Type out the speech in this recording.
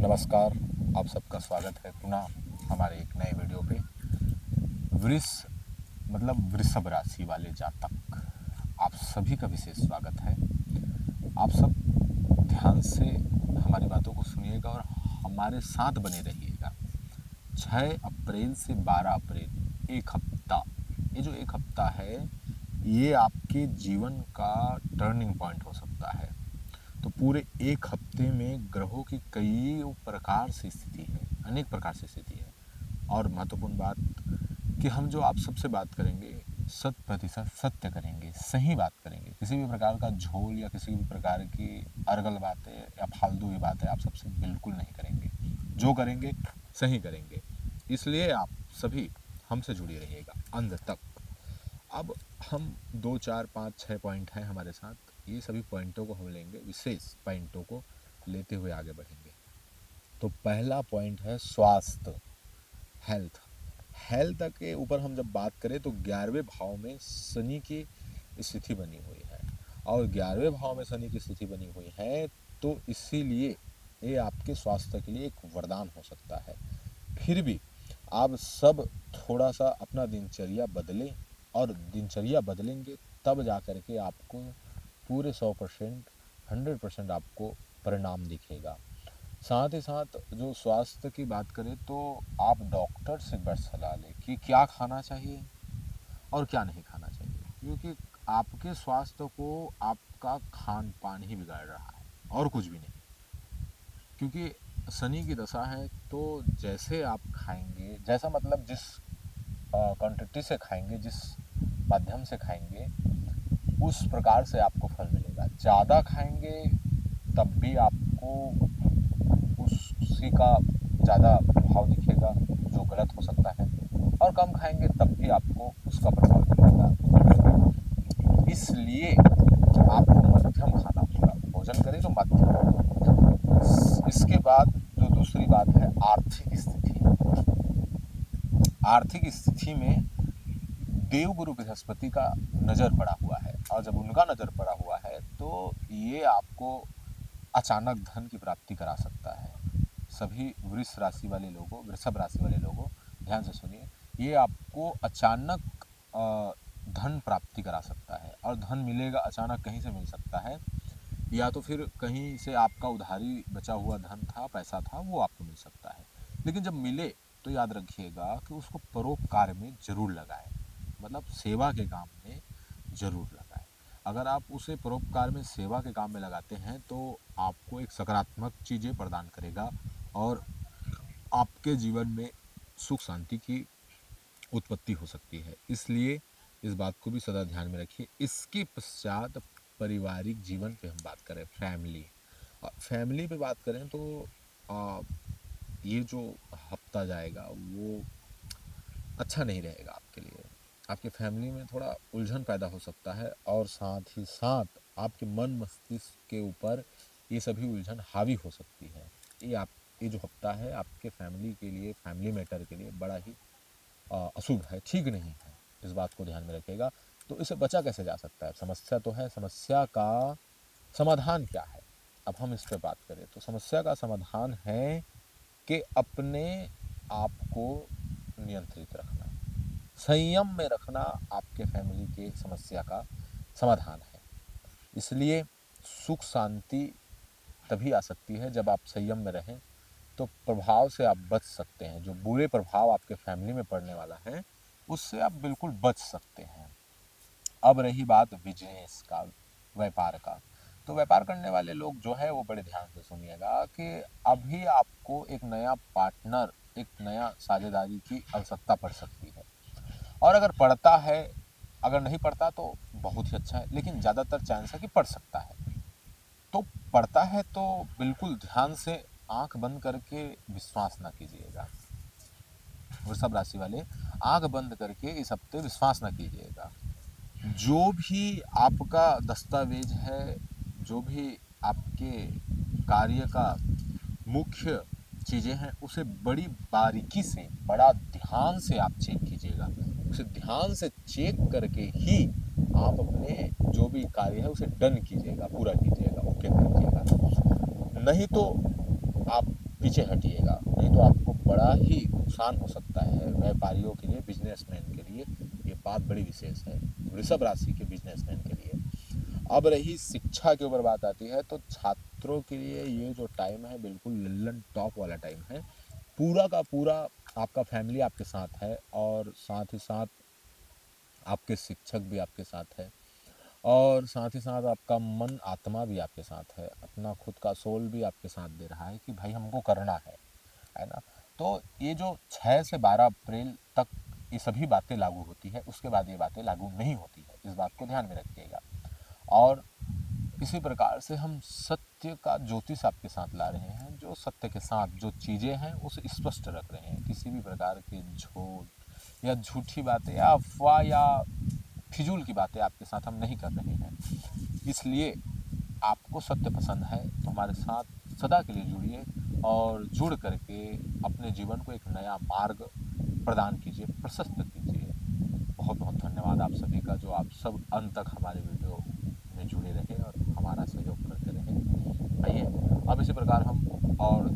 नमस्कार। आप सबका स्वागत है पुनः हमारे एक नए वीडियो पे। वृष वृषभ राशि वाले जातक, आप सभी का विशेष स्वागत है। आप सब ध्यान से हमारी बातों को सुनिएगा और हमारे साथ बने रहिएगा। 6 अप्रैल से 12 अप्रैल एक हफ्ता, ये जो एक हफ्ता है ये आपके जीवन का टर्निंग पॉइंट हो सकता है। तो पूरे एक हफ्ते में ग्रहों की कई प्रकार से स्थिति है, अनेक प्रकार से स्थिति है। और महत्वपूर्ण बात कि हम जो आप सबसे बात करेंगे 100% सत्य करेंगे, सही बात करेंगे। किसी भी प्रकार का झोल या किसी भी प्रकार की अर्गल बातें या फालतू की बातें आप सबसे बिल्कुल नहीं करेंगे। जो करेंगे सही करेंगे। इसलिए आप सभी हमसे जुड़ी रहिएगा अंत तक। अब हम 2, 4, 5, 6 पॉइंट हैं हमारे साथ। ये सभी पॉइंटों को हम लेंगे, विशेष पॉइंटों को लेते हुए आगे बढ़ेंगे। तो पहला पॉइंट है स्वास्थ्य, हेल्थ। हेल्थ के ऊपर हम जब बात करें तो 11वें भाव में शनि की स्थिति बनी हुई है, और 11वें भाव में शनि की स्थिति बनी हुई है, तो इसीलिए ये आपके स्वास्थ्य के लिए एक वरदान हो सकता है। फिर भी आप सब थोड़ा सा अपना दिनचर्या बदलें, और दिनचर्या बदलेंगे तब जा कर के आपको पूरे 100%, 100% आपको परिणाम दिखेगा। साथ ही साथ जो स्वास्थ्य की बात करें तो आप डॉक्टर से बस सलाह लें कि क्या खाना चाहिए और क्या नहीं खाना चाहिए, क्योंकि आपके स्वास्थ्य को आपका खान पान ही बिगाड़ रहा है और कुछ भी नहीं। क्योंकि शनि की दशा है, तो जैसे आप खाएंगे, जैसा जिस क्वांटिटी से खाएंगे, जिस माध्यम से खाएंगे, उस प्रकार से आपको फल मिलेगा। ज़्यादा खाएंगे तब भी आपको उसी का ज़्यादा प्रभाव दिखेगा, जो गलत हो सकता है, और कम खाएंगे तब भी आपको उसका प्रभाव दिखेगा। इसलिए आपको मध्यम खाना होगा। भोजन करें तो मध्यम। इसके बाद जो दूसरी बात है आर्थिक स्थिति। आर्थिक स्थिति में देवगुरु बृहस्पति का नज़र पड़ा हुआ है, और जब उनका नज़र पड़ा हुआ है तो ये आपको अचानक धन की प्राप्ति करा सकता है। सभी वृष राशि वाले लोगों, वृषभ राशि वाले लोगों, ध्यान से सुनिए। ये आपको अचानक धन प्राप्ति करा सकता है, और धन मिलेगा अचानक, कहीं से मिल सकता है, या तो फिर कहीं से आपका उधारी बचा हुआ धन था, पैसा था, वो आपको मिल सकता है। लेकिन जब मिले तो याद रखिएगा कि उसको परोपकार में जरूर लगाएं, सेवा के काम में जरूर लगाएं। अगर आप उसे परोपकार में, सेवा के काम में लगाते हैं तो आपको एक सकारात्मक चीज़ें प्रदान करेगा, और आपके जीवन में सुख शांति की उत्पत्ति हो सकती है। इसलिए इस बात को भी सदा ध्यान में रखिए। इसके पश्चात पारिवारिक जीवन पे हम बात करें, फैमिली, फैमिली पे बात करें तो ये जो हफ्ता जाएगा वो अच्छा नहीं रहेगा आपके लिए। आपके फैमिली में थोड़ा उलझन पैदा हो सकता है, और साथ ही साथ आपके मन मस्तिष्क के ऊपर ये सभी उलझन हावी हो सकती है। ये जो हफ्ता है आपके फैमिली के लिए, फैमिली मैटर के लिए बड़ा ही अशुभ है, ठीक नहीं है। इस बात को ध्यान में रखिएगा। तो इसे बचा कैसे जा सकता है? समस्या तो है, समस्या का समाधान क्या है? अब हम इस पे बात करें तो समस्या का समाधान है कि अपने आप को नियंत्रित रखना, संयम में रखना आपके फैमिली के समस्या का समाधान है। इसलिए सुख शांति तभी आ सकती है जब आप संयम में रहें, तो प्रभाव से आप बच सकते हैं। जो बुरे प्रभाव आपके फैमिली में पड़ने वाला है उससे आप बिल्कुल बच सकते हैं। अब रही बात बिजनेस का, व्यापार का, तो व्यापार करने वाले लोग जो है वो बड़े ध्यान से सुनिएगा कि अभी आपको एक नया पार्टनर, एक नया साझेदारी की आवश्यकता पड़ सकती है। और अगर पड़ता है, अगर नहीं पड़ता तो बहुत ही अच्छा है, लेकिन ज़्यादातर चांस है कि पड़ सकता है। तो पड़ता है तो बिल्कुल ध्यान से आंख बंद करके विश्वास ना कीजिएगा। वृषभ राशि वाले, आंख बंद करके इस हफ्ते विश्वास ना कीजिएगा। जो भी आपका दस्तावेज है, जो भी आपके कार्य का मुख्य चीज़ें हैं, उसे बड़ी बारीकी से, बड़ा ध्यान से आप चेक कीजिएगा। उसे ध्यान से चेक करके ही आप अपने जो भी कार्य है उसे डन कीजिएगा, पूरा कीजिएगा, ओके कीजिएगा। नहीं तो आप पीछे हटिएगा, नहीं तो आपको बड़ा ही नुकसान हो सकता है। व्यापारियों के लिए, बिजनेसमैन के लिए ये बात बड़ी विशेष है, वृषभ राशि के बिजनेसमैन के लिए। अब रही शिक्षा के ऊपर बात आती है, तो छात्रों के लिए ये जो टाइम है बिल्कुल लल्लन टॉप वाला टाइम है। पूरा का पूरा आपका फैमिली आपके साथ है, और साथ ही साथ आपके शिक्षक भी आपके साथ है, और साथ ही साथ आपका मन आत्मा भी आपके साथ है, अपना खुद का सोल भी आपके साथ दे रहा है कि भाई हमको करना है ना। तो ये जो 6 से 12 अप्रैल तक ये सभी बातें लागू होती है, उसके बाद ये बातें लागू नहीं होती है, इस बात को ध्यान में रखिएगा। और इसी प्रकार से हम सत्य का ज्योतिष आपके साथ ला रहे हैं, जो सत्य के साथ जो चीज़ें हैं उसे स्पष्ट रख रहे हैं। किसी भी प्रकार की झूठ या झूठी बातें या अफवाह या फिजूल की बातें आपके साथ हम नहीं कर रहे हैं। इसलिए आपको सत्य पसंद है तो हमारे साथ सदा के लिए जुड़िए, और जुड़ करके अपने जीवन को एक नया मार्ग प्रदान कीजिए, प्रशस्त कीजिए। बहुत बहुत धन्यवाद आप सभी का, जो आप सब अंत तक हमारे वीडियो में जुड़े रहे और हमारा सहयोग करते रहे। आइए अब इसी प्रकार हम और